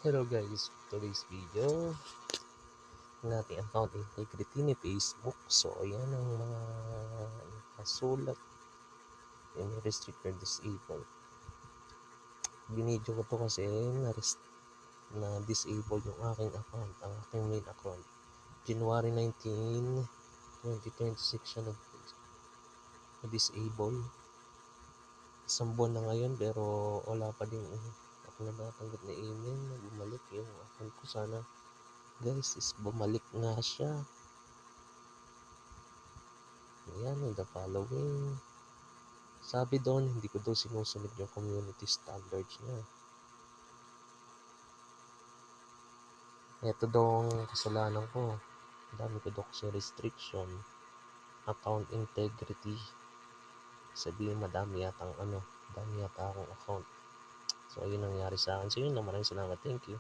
Hello guys, today's video ng ating account integrity ni Facebook. So ayan ang mga nakasulat yung restrict or disable. Binidyo ko to kasi na disable yung aking account, ang aking main account. January 19, 2026 siya na-disable. Isang buwan na ngayon pero wala pa din ako natatanggap na email na bumalik yung account ko. Sana guys is bumalik nga siya. Ayan, the following. Sabi doon, hindi ko daw sinusunod yung community standards niya. Ito daw ang kasalanan ko. Ang dami ko daw kasi restriction. Account integrity. Sabihin madami yata akong account. So, ayun nangyari sa akin. So, yun lang. Maraming salamat. Thank you.